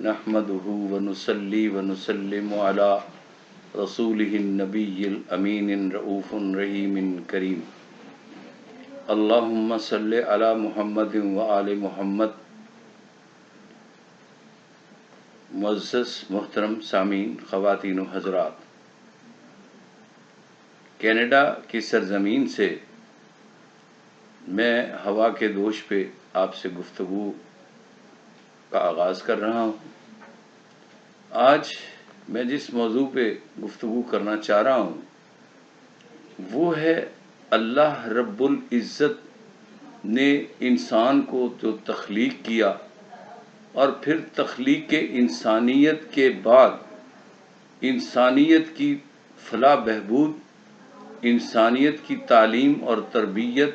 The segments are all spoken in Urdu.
نحمده ونصلي ونسلم على رسوله النبي الأمين رؤوف رحيم كريم اللهم صل على محمد وآل محمد۔ معزز محترم سامعین، خواتین و حضرات، کینیڈا کی سرزمین سے میں ہوا کے دوش پہ آپ سے گفتگو کا آغاز کر رہا ہوں۔ آج میں جس موضوع پہ گفتگو کرنا چاہ رہا ہوں وہ ہے اللہ رب العزت نے انسان کو جو تخلیق کیا اور پھر تخلیق انسانیت کے بعد انسانیت کی فلاح بہبود، انسانیت کی تعلیم اور تربیت،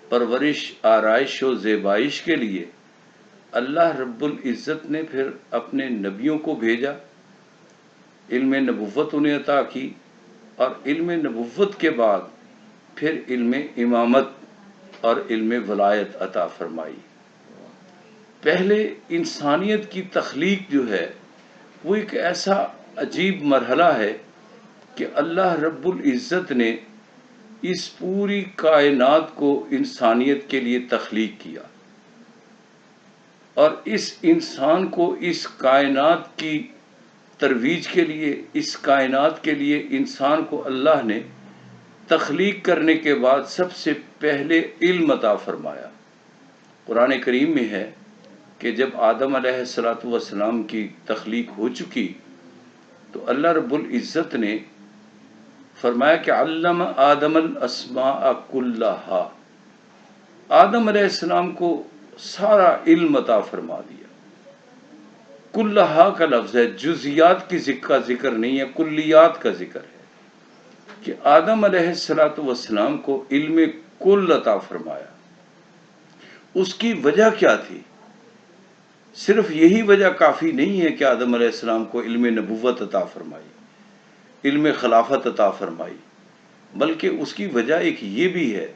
پرورش، آرائش و زیبائش کے لیے اللہ رب العزت نے پھر اپنے نبیوں کو بھیجا، علم نبوت انہیں عطا کی، اور علم نبوت کے بعد پھر علم امامت اور علم ولایت عطا فرمائی۔ پہلے انسانیت کی تخلیق جو ہے وہ ایک ایسا عجیب مرحلہ ہے کہ اللہ رب العزت نے اس پوری کائنات کو انسانیت کے لیے تخلیق کیا، اور اس انسان کو اس کائنات کی ترویج کے لیے، اس کائنات کے لیے انسان کو اللہ نے تخلیق کرنے کے بعد سب سے پہلے علم عطا فرمایا۔ قرآن کریم میں ہے کہ جب آدم علیہ السلام کی تخلیق ہو چکی تو اللہ رب العزت نے فرمایا کہ علم آدم الاسماء کلہا، آدم علیہ السلام کو سارا علم عطا فرما دیا۔ کلہا کا لفظ ہے، جزیات کی ذکر نہیں ہے، کلیات کا ذکر ہے کہ آدم علیہ السلام کو علم کل عطا فرمایا۔ اس کی وجہ کیا تھی؟ صرف یہی وجہ کافی نہیں ہے کہ آدم علیہ السلام کو علم نبوت عطا فرمائی، علم خلافت عطا فرمائی، بلکہ اس کی وجہ ایک یہ بھی ہے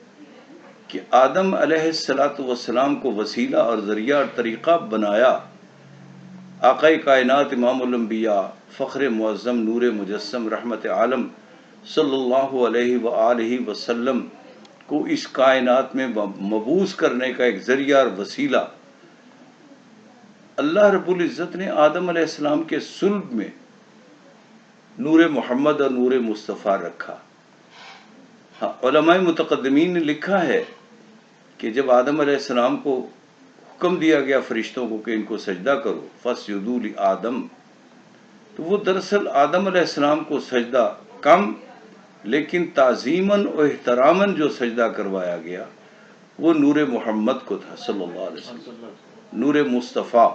کہ آدم علیہ السلام کو وسیلہ اور ذریعہ اور طریقہ بنایا آقا کائنات امام الانبیاء فخر معظم نور مجسم رحمت عالم صلی اللہ علیہ وآلہ وسلم کو اس کائنات میں مبعوث کرنے کا ایک ذریعہ اور وسیلہ اللہ رب العزت نے آدم علیہ السلام کے صلب میں نور محمد اور نور مصطفیٰ رکھا۔ ہاں، علماء متقدمین نے لکھا ہے کہ جب آدم علیہ السلام کو حکم دیا گیا فرشتوں کو کہ ان کو سجدہ کرو، فَاسْجُدُوا لِآدَمَ، تو وہ دراصل آدم علیہ السلام کو سجدہ کم لیکن تعظیماً و احتراماً جو سجدہ کروایا گیا وہ نور محمد کو تھا صلی اللہ علیہ وسلم، نور مصطفیٰ،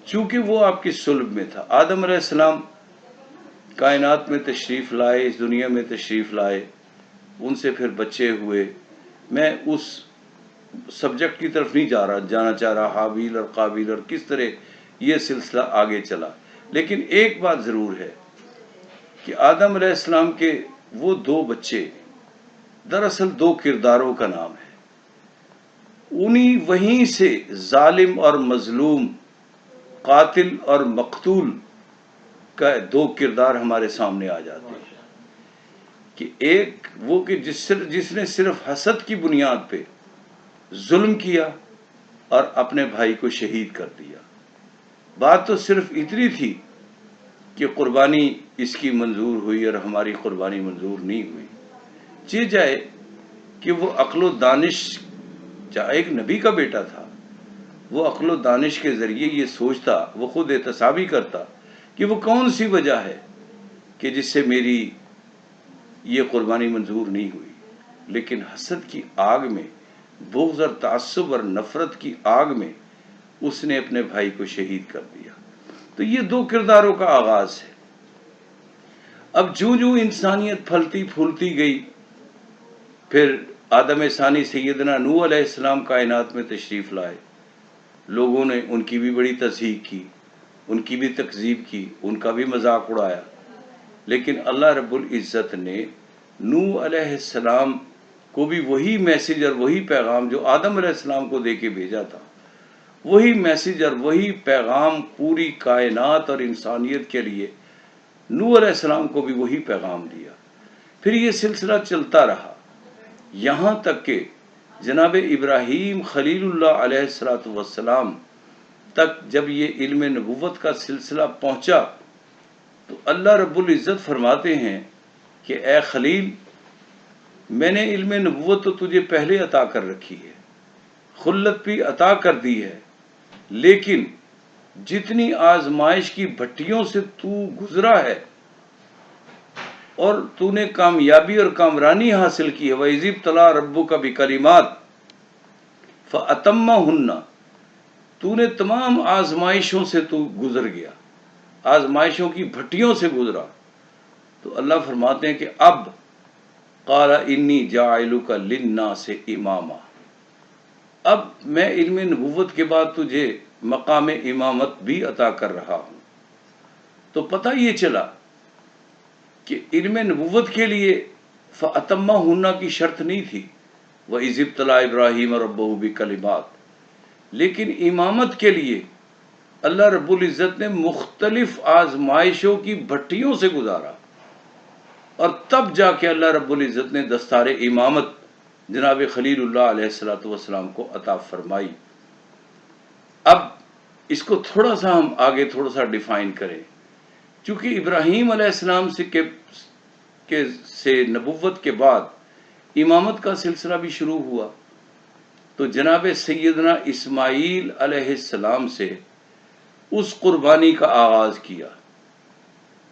چونکہ وہ آپ کی صلب میں تھا۔ آدم علیہ السلام کائنات میں تشریف لائے، اس دنیا میں تشریف لائے، ان سے پھر بچے ہوئے۔ میں اس سبجیکٹ کی طرف نہیں جانا چاہ رہا، حابیل اور قابیل اور کس طرح یہ سلسلہ آگے چلا، لیکن ایک بات ضرور ہے کہ آدم علیہ السلام کے وہ دو بچے دراصل دو کرداروں کا نام ہے، وہیں سے ظالم اور مظلوم، قاتل اور مقتول کا دو کردار ہمارے سامنے آ جاتے ہیں کہ ایک وہ کہ جس نے صرف حسد کی بنیاد پہ ظلم کیا اور اپنے بھائی کو شہید کر دیا۔ بات تو صرف اتنی تھی کہ قربانی اس کی منظور ہوئی اور ہماری قربانی منظور نہیں ہوئی۔ چہ جائے کہ وہ عقل و دانش، چاہے ایک نبی کا بیٹا تھا، وہ عقل و دانش کے ذریعے یہ سوچتا، وہ خود احتسابی کرتا کہ وہ کون سی وجہ ہے کہ جس سے میری یہ قربانی منظور نہیں ہوئی، لیکن حسد کی آگ میں، بغض اور تعصب اور نفرت کی آگ میں اس نے اپنے بھائی کو شہید کر دیا۔ تو یہ دو کرداروں کا آغاز ہے۔ اب جو انسانیت پھلتی پھولتی گئی، پھر آدم ثانی سیدنا نوح علیہ السلام کائنات میں تشریف لائے، لوگوں نے ان کی بھی بڑی تصحیح کی، ان کی بھی تکذیب کی، ان کا بھی مذاق اڑایا، لیکن اللہ رب العزت نے نوح علیہ السلام کو بھی وہی میسج اور وہی پیغام جو آدم علیہ السلام کو دے کے بھیجا تھا، وہی میسج اور وہی پیغام پوری کائنات اور انسانیت کے لیے نوح علیہ السلام کو بھی وہی پیغام دیا۔ پھر یہ سلسلہ چلتا رہا یہاں تک کہ جناب ابراہیم خلیل اللہ علیہ السلام تک جب یہ علم نبوت کا سلسلہ پہنچا تو اللہ رب العزت فرماتے ہیں کہ اے خلیل، میں نے علم نبوت تو تجھے پہلے عطا کر رکھی ہے، خلت بھی عطا کر دی ہے، لیکن جتنی آزمائش کی بھٹیوں سے تو گزرا ہے اور تو نے کامیابی اور کامرانی حاصل کی ہے، وَإِذِ ابْتَلَىٰ رَبُّكَ بِكَلِمَاتٍ فَأَتَمَّهُنَّ، تو نے تمام آزمائشوں سے تو گزر گیا، آزمائشوں کی بھٹیوں سے گزرا۔ تو اللہ فرماتے ہیں کہ اب قال انی جاعلک للناس اماما، اب میں علم نبوت کے بعد تجھے مقام امامت بھی عطا کر رہا ہوں۔ تو پتہ یہ چلا کہ علم نبوت کے لیے فَأَتَمَّهُنَّ کی شرط نہیں تھی، وَإِذِ ابْتَلَىٰ إِبْرَاهِيمَ رَبُّهُ بِكَلِمَاتٍ، لیکن امامت کے لیے اللہ رب العزت نے مختلف آزمائشوں کی بھٹیوں سے گزارا، اور تب جا کے اللہ رب العزت نے دستار امامت جناب خلیل اللہ علیہ السلام کو عطا فرمائی۔ اب اس کو تھوڑا سا ہم آگے تھوڑا سا ڈیفائن کریں، چونکہ ابراہیم علیہ السلام سے نبوت کے بعد امامت کا سلسلہ بھی شروع ہوا، تو جناب سیدنا اسماعیل علیہ السلام سے اس قربانی کا آغاز کیا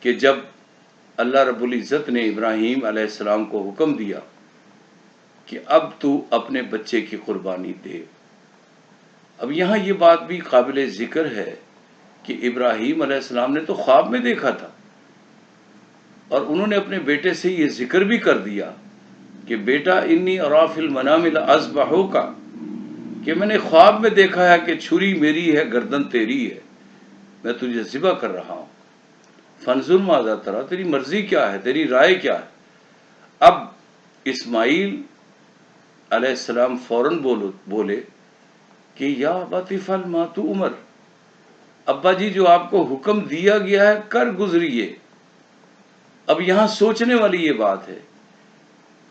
کہ جب اللہ رب العزت نے ابراہیم علیہ السلام کو حکم دیا کہ اب تو اپنے بچے کی قربانی دے۔ اب یہاں یہ بات بھی قابل ذکر ہے کہ ابراہیم علیہ السلام نے تو خواب میں دیکھا تھا، اور انہوں نے اپنے بیٹے سے یہ ذکر بھی کر دیا کہ بیٹا انی اری فی المنام لاذبحک، کہ میں نے خواب میں دیکھا ہے کہ چھری میری ہے، گردن تیری ہے، میں تجھے ذبح کر رہا ہوں، فانظر ماذا تری، تیری مرضی کیا ہے، تیری رائے کیا ہے۔ اب اسماعیل علیہ السلام فوراً بولے کہ یا ابت افعل ما تؤمر، ابا جی جو آپ کو حکم دیا گیا ہے کر گزریے۔ اب یہاں سوچنے والی یہ بات ہے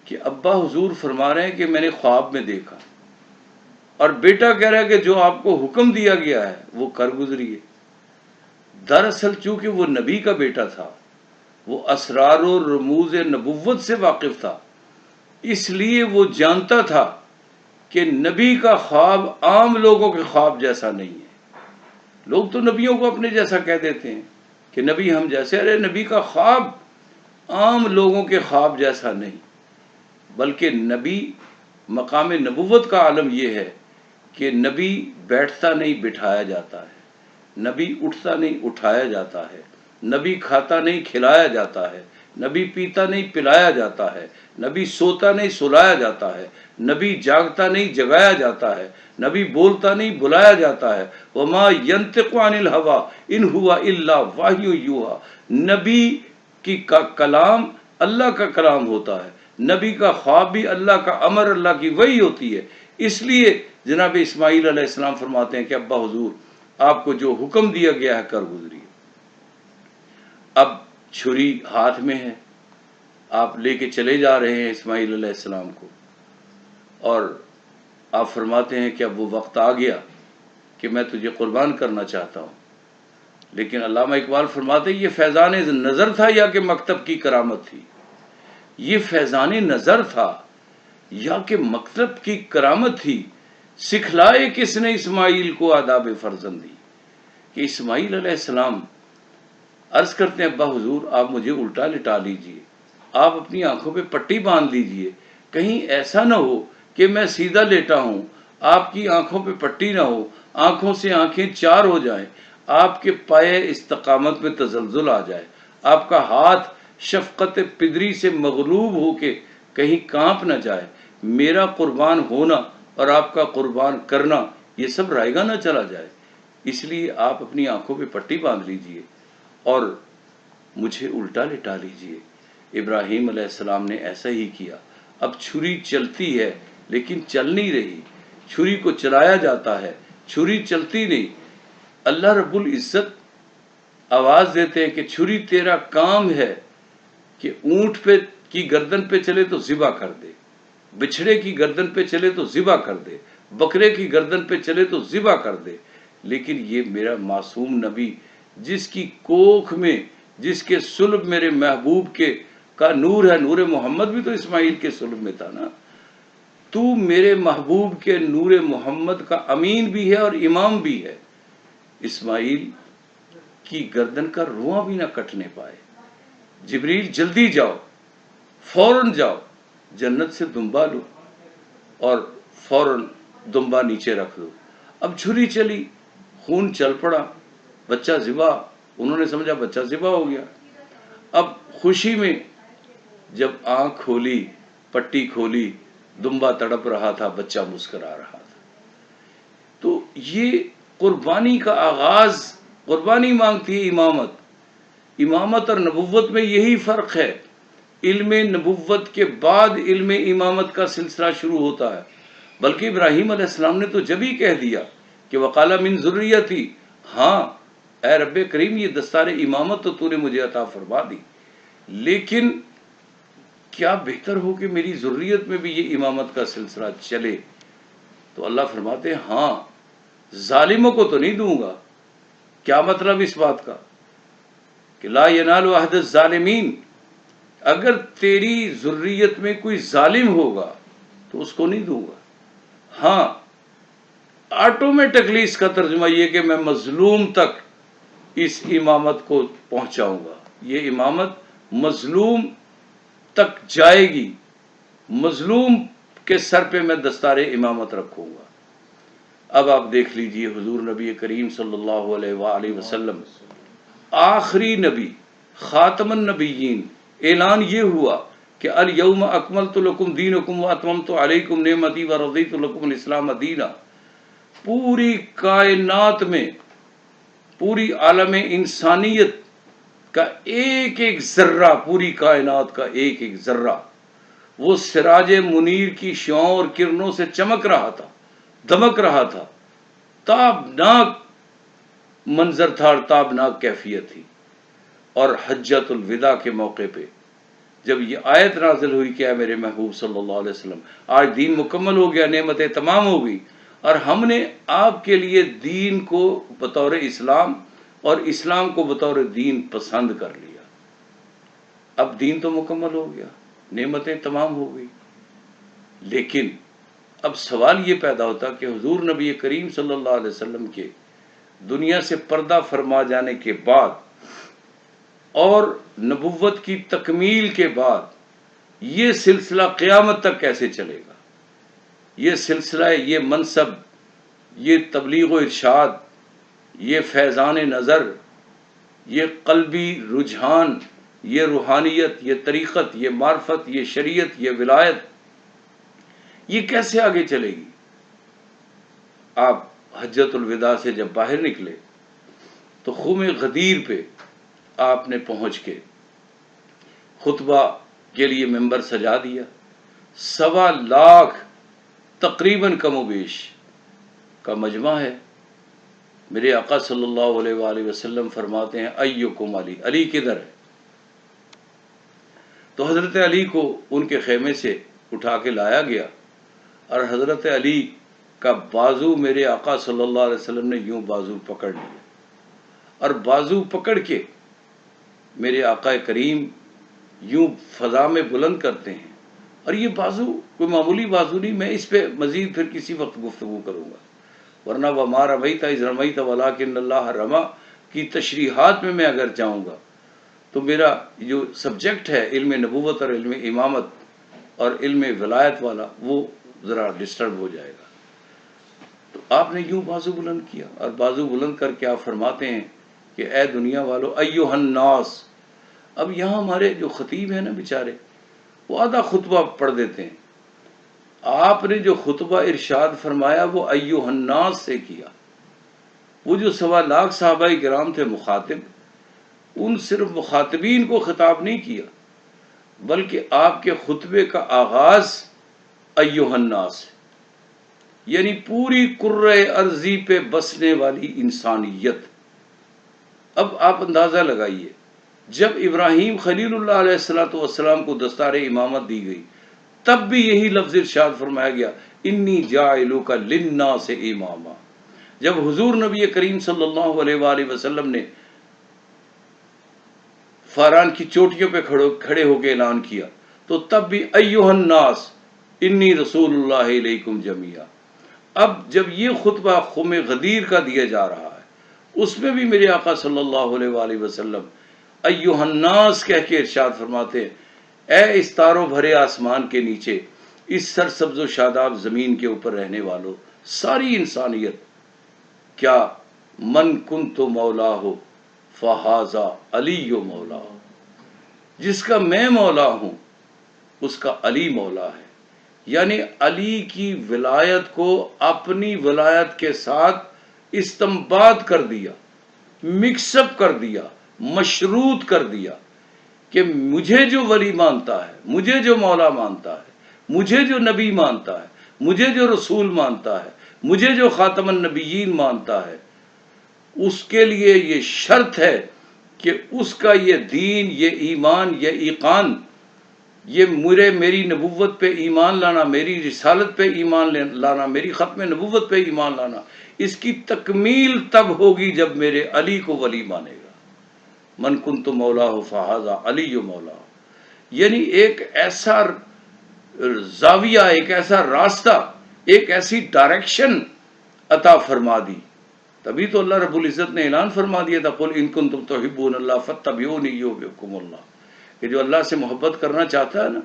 کہ ابا حضور فرما رہے ہیں کہ میں نے خواب میں دیکھا، اور بیٹا کہہ رہا ہے کہ جو آپ کو حکم دیا گیا ہے وہ کر گزریے۔ دراصل چونکہ وہ نبی کا بیٹا تھا، وہ اسرار و رموز نبوت سے واقف تھا، اس لیے وہ جانتا تھا کہ نبی کا خواب عام لوگوں کے خواب جیسا نہیں ہے۔ لوگ تو نبیوں کو اپنے جیسا کہہ دیتے ہیں کہ نبی ہم جیسے، ارے نبی کا خواب عام لوگوں کے خواب جیسا نہیں، بلکہ نبی مقام نبوت کا عالم یہ ہے کہ نبی بیٹھتا نہیں بٹھایا جاتا ہے، نبی اٹھتا نہیں اٹھایا جاتا ہے، نبی کھاتا نہیں کھلایا جاتا ہے، نبی پیتا نہیں پلایا جاتا ہے، نبی سوتا نہیں سلایا جاتا ہے، نبی جاگتا نہیں جگایا جاتا ہے، نبی بولتا نہیں بلایا جاتا ہے۔ وما ينطق عن الهوى ان هو الا وحی یوحی، نبی کی کا کلام اللہ کا کلام ہوتا ہے، نبی کا خواب بھی اللہ کا امر، اللہ کی وحی ہوتی ہے۔ اس لیے جناب اسماعیل علیہ السلام فرماتے ہیں کہ ابا حضور آپ کو جو حکم دیا گیا ہے کر گزریے۔ اب چھری ہاتھ میں ہے، آپ لے کے چلے جا رہے ہیں اسماعیل علیہ السلام کو، اور آپ فرماتے ہیں کہ اب وہ وقت آ گیا کہ میں تجھے قربان کرنا چاہتا ہوں۔ لیکن علامہ اقبال فرماتے ہیں یہ فیضان نظر تھا یا کہ مکتب کی کرامت تھی؟ یہ فیضان نظر تھا یا کہ مکتب کی کرامت تھی؟ سکھلائے کس نے اسماعیل کو آداب فرزندی، کہ اسماعیل علیہ السلام عرض کرتے ہیں ابا حضور آپ مجھے الٹا لٹا لیجئے، آپ اپنی آنکھوں پہ پٹی باندھ لیجئے، کہیں ایسا نہ ہو کہ میں سیدھا لیٹا ہوں، آپ کی آنکھوں پہ پٹی نہ ہو، آنکھوں سے آنکھیں چار ہو جائیں، آپ کے پائے استقامت میں تزلزل آ جائے، آپ کا ہاتھ شفقت پدری سے مغلوب ہو کے کہیں کانپ نہ جائے، میرا قربان ہونا اور آپ کا قربان کرنا یہ سب رائیگاں نہ چلا جائے، اس لیے آپ اپنی آنکھوں پہ پٹی باندھ لیجئے اور مجھے الٹا لٹا لیجئے۔ ابراہیم علیہ السلام نے ایسا ہی کیا۔ اب چھری چلتی ہے لیکن چل نہیں رہی، چھری کو چلایا جاتا ہے چھری چلتی نہیں. اللہ رب العزت آواز دیتے ہیں کہ چھری تیرا کام ہے کہ اونٹ پہ کی گردن پہ چلے تو ذبح کر دے، بچھڑے کی گردن پہ چلے تو ذبح کر دے، بکرے کی گردن پہ چلے تو ذبح کر دے. لیکن یہ میرا معصوم نبی جس کی کوکھ میں، جس کے صلب میرے محبوب کے کا نور ہے، نور محمد بھی تو اسماعیل کے صلب میں تھا نا. تو میرے محبوب کے نور محمد کا امین بھی ہے اور امام بھی ہے. اسماعیل کی گردن کا رواں بھی نہ کٹنے پائے. جبریل جلدی جاؤ، فوراً جاؤ، جنت سے دمبا لو اور فوراً دمبا نیچے رکھ دو. اب چھری چلی، خون چل پڑا، بچہ ذبح. انہوں نے سمجھا بچہ ذبح ہو گیا. اب خوشی میں جب آنکھ کھولی، پٹی کھولی، دمبا تڑپ رہا تھا، بچہ مسکرا رہا تھا. تو یہ قربانی کا آغاز، قربانی مانگتی ہے امامت. امامت اور نبوت میں یہی فرق ہے. علم نبوت کے بعد علم امامت کا سلسلہ شروع ہوتا ہے. بلکہ ابراہیم علیہ السلام نے تو جب ہی کہہ دیا کہ وقال من ذریتی، ہاں اے رب کریم یہ دستار امامت تو تو نے مجھے عطا فرما دی، لیکن کیا بہتر ہو کہ میری ذریت میں بھی یہ امامت کا سلسلہ چلے. تو اللہ فرماتے ہیں ہاں، ظالموں کو تو نہیں دوں گا. کیا مطلب اس بات کا کہ لا ینال عہد الظالمین، اگر تیری ذریت میں کوئی ظالم ہوگا تو اس کو نہیں دوں گا. ہاں آٹومیٹکلی اس کا ترجمہ یہ کہ میں مظلوم تک اس امامت کو پہنچاؤں گا. یہ امامت مظلوم تک جائے گی، مظلوم کے سر پہ میں دستار امامت رکھوں گا. اب آپ دیکھ لیجئے حضور نبی کریم صلی اللہ علیہ وآلہ وسلم آخری نبی، خاتم النبیین. اعلان یہ ہوا کہ الیوم اکملت لکم دینکم واتممت علیکم نعمتی ورضیت لکم الاسلام دینا. پوری کائنات میں، پوری عالم انسانیت کا ایک ایک ذرہ، پوری کائنات کا ایک ایک ذرہ وہ سراج منیر کی شعاؤں اور کرنوں سے چمک رہا تھا، دمک رہا تھا. تابناک منظر تھا اور تابناک کیفیت تھی. اور حجۃ الوداع کے موقع پہ جب یہ آیت نازل ہوئی کہ اے میرے محبوب صلی اللہ علیہ وسلم آج دین مکمل ہو گیا، نعمتیں تمام ہو گئی، اور ہم نے آپ کے لیے دین کو بطور اسلام اور اسلام کو بطور دین پسند کر لیا. اب دین تو مکمل ہو گیا، نعمتیں تمام ہو گئی. لیکن اب سوال یہ پیدا ہوتا کہ حضور نبی کریم صلی اللہ علیہ وسلم کے دنیا سے پردہ فرما جانے کے بعد اور نبوت کی تکمیل کے بعد یہ سلسلہ قیامت تک کیسے چلے گا؟ یہ سلسلہ، یہ منصب، یہ تبلیغ و ارشاد، یہ فیضان نظر، یہ قلبی رجحان، یہ روحانیت، یہ طریقت، یہ معرفت، یہ شریعت، یہ ولایت، یہ کیسے آگے چلے گی؟ آپ حجۃ الوداع سے جب باہر نکلے تو خم غدیر پہ آپ نے پہنچ کے خطبہ کے لیے ممبر سجا دیا. 1.25 لاکھ تقریباً کم و بیش کا مجمع ہے. میرے آقا صلی اللہ علیہ وآلہ وسلم فرماتے ہیں ایکم علی، علی کدھر ہے؟ تو حضرت علی کو ان کے خیمے سے اٹھا کے لایا گیا اور حضرت علی کا بازو میرے آقا صلی اللہ علیہ وسلم نے یوں بازو پکڑ لیا، اور بازو پکڑ کے میرے آقا کریم یوں فضا میں بلند کرتے ہیں. اور یہ بازو کوئی معمولی بازو نہیں، میں اس پہ مزید پھر کسی وقت گفتگو کروں گا، ورنہ وما رمیت اذ رمیت ولکن اللہ رمی کی تشریحات میں اگر جاؤں گا تو میرا جو سبجیکٹ ہے علم نبوت اور علم امامت اور علم ولایت والا وہ ذرا ڈسٹرب ہو جائے گا. تو آپ نے یوں بازو بلند کیا، اور بازو بلند کر کے آپ فرماتے ہیں کہ اے دنیا والو ایھا الناس. اب یہاں ہمارے جو خطیب ہیں نا بیچارے، وہ آدھا خطبہ پڑھ دیتے ہیں. آپ نے جو خطبہ ارشاد فرمایا وہ ایھا الناس سے کیا. وہ جو 1.25 لاکھ صحابہ کرام تھے مخاطب، ان صرف مخاطبین کو خطاب نہیں کیا، بلکہ آپ کے خطبے کا آغاز ایھا الناس. یعنی پوری کرۂ ارضی پہ بسنے والی انسانیت۔ اب آپ اندازہ لگائیے، جب ابراہیم خلیل اللہ علیہ السلام کو دستار امامت دی گئی تب بھی یہی لفظ ارشاد فرمایا گیا، انی جاعلک للناس اماما۔ جب حضور نبی کریم صلی اللہ علیہ وآلہ وسلم نے فاران کی چوٹیوں پہ کھڑے ہو کے اعلان کیا تو تب بھی ایھا الناس انی رسول اللہ علیکم جمیعا۔ اب جب یہ خطبہ خم غدیر کا دیا جا رہا ہے اس میں بھی میرے آقا صلی اللہ علیہ وآلہ وسلم ایھا الناس کہہ کے ارشاد فرماتے ہیں، اے اس تاروں بھرے آسمان کے نیچے، اس سرسبز و شاداب زمین کے اوپر رہنے والوں، ساری انسانیت، کیا من کنت مولا ہو فہذا علی مولا، جس کا میں مولا ہوں اس کا علی مولا ہے۔ یعنی علی کی ولایت کو اپنی ولایت کے ساتھ استنباط کر دیا، مکس اپ کر دیا، مشروط کر دیا کہ مجھے جو ولی مانتا ہے، مجھے جو مولا مانتا ہے، مجھے جو نبی مانتا ہے، مجھے جو رسول مانتا ہے، مجھے جو خاتم النبیین مانتا ہے، اس کے لیے یہ شرط ہے کہ اس کا یہ دین، یہ ایمان، یہ ایقان، یہ میری نبوت پہ ایمان لانا، میری رسالت پہ ایمان لانا، میری ختم نبوت پہ ایمان لانا، اس کی تکمیل تب ہوگی جب میرے علی کو ولی مانے گا۔ من کنت مولا فہذا علی مولا، یعنی ایک ایسا زاویہ، ایک ایسا راستہ، ایک ایسی ڈائریکشن عطا فرما دی۔ تبھی تو اللہ رب العزت نے اعلان فرما دیا تھا، قل ان کنتم تحبون اللہ فاتبعونی یحببکم اللہ، کہ جو اللہ سے محبت کرنا چاہتا ہے نا،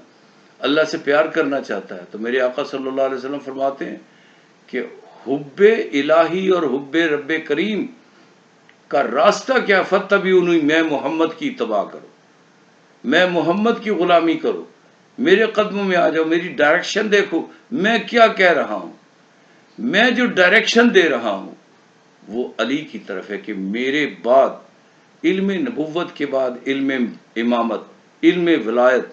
اللہ سے پیار کرنا چاہتا ہے، تو میرے آقا صلی اللہ علیہ وسلم فرماتے ہیں کہ حب الہی اور حب رب کریم کا راستہ کیا، فاتبعونی، میں محمد کی اتباع کرو، میں محمد کی غلامی کرو، میرے قدموں میں آ جاؤ، میری ڈائریکشن دیکھو، میں کیا کہہ رہا ہوں، میں جو ڈائریکشن دے رہا ہوں وہ علی کی طرف ہے، کہ میرے بعد علم نبوت کے بعد علم امامت، علم ولایت،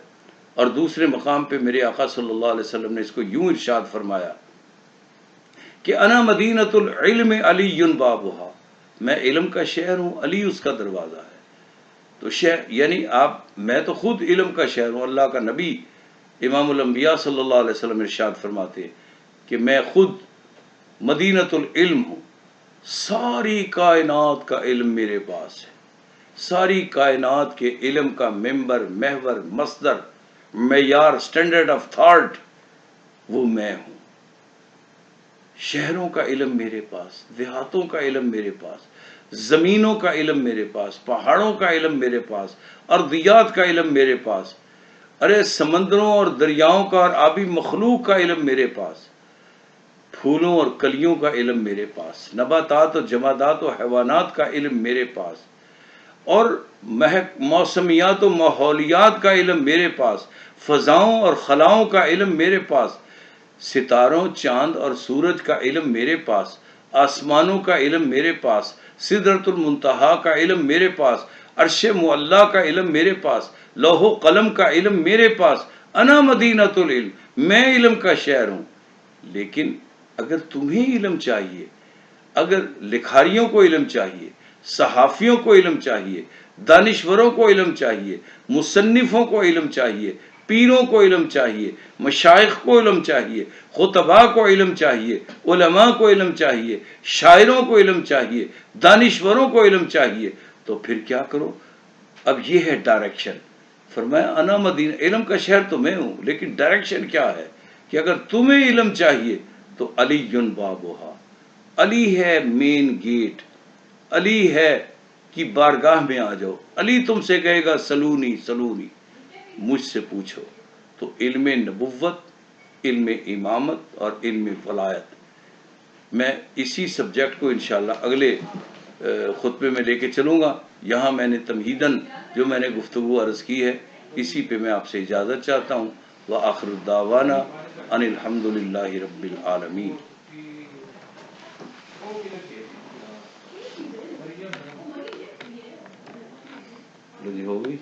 اور دوسرے مقام پہ میرے آقا صلی اللہ علیہ وسلم نے اس کو یوں ارشاد فرمایا کہ انا مدینۃ العلم علی بابھا، میں علم کا شہر ہوں، علی اس کا دروازہ ہے۔ تو یعنی میں تو خود علم کا شہر ہوں، اللہ کا نبی امام الانبیاء صلی اللہ علیہ وسلم ارشاد فرماتے ہیں کہ میں خود مدینۃ العلم ہوں، ساری کائنات کا علم میرے پاس ہے، ساری کائنات کے علم کا ممبر، محور، مصدر، معیار، سٹینڈرڈ آف تھاٹ وہ میں ہوں۔ شہروں کا علم میرے پاس، دیہاتوں کا علم میرے پاس، زمینوں کا علم میرے پاس، پہاڑوں کا علم میرے پاس، ارضیات کا علم میرے پاس، ارے سمندروں اور دریاؤں کا اور آبی مخلوق کا علم میرے پاس، پھولوں اور کلیوں کا علم میرے پاس، نباتات اور جمادات و حیوانات کا علم میرے پاس، اور موسمیات و ماحولیات کا علم میرے پاس، فضاؤں اور خلاؤں کا علم میرے پاس، ستاروں، چاند اور سورج کا علم میرے پاس، آسمانوں کا علم میرے پاس، سدرۃ المنتہا کا علم میرے پاس، عرش معلیٰ کا علم میرے پاس، لوح و قلم کا علم میرے پاس، انا مدینۃ العلم، میں علم کا شہر ہوں۔ لیکن اگر تمہیں علم چاہیے، اگر لکھاریوں کو علم چاہیے، صحافیوں کو علم چاہیے، دانشوروں کو علم چاہیے، مصنفوں کو علم چاہیے، پیروں کو علم چاہیے، مشائخ کو علم چاہیے، خطباء کو علم چاہیے، علماء کو علم چاہیے، شاعروں کو علم چاہیے، دانشوروں کو علم چاہیے، تو پھر کیا کرو؟ اب یہ ہے ڈائریکشن۔ فرمایا انا مدینہ، علم کا شہر تو میں ہوں، لیکن ڈائریکشن کیا ہے کہ اگر تمہیں علم چاہیے تو علی بابھا، علی ہے مین گیٹ، علی ہے کہ بارگاہ میں آ جاؤ، علی تم سے کہے گا سلونی سلونی، مجھ سے پوچھو۔ تو علم نبوت، علم امامت اور علم ولایت، میں اسی سبجیکٹ کو انشاءاللہ اگلے خطبے میں لے کے چلوں گا۔ یہاں میں نے تمہیداً جو میں نے گفتگو عرض کی ہے اسی پہ میں آپ سے اجازت چاہتا ہوں۔ وآخر الدعوانا ان الحمد للہ رب العالمین۔ ہو گئی؟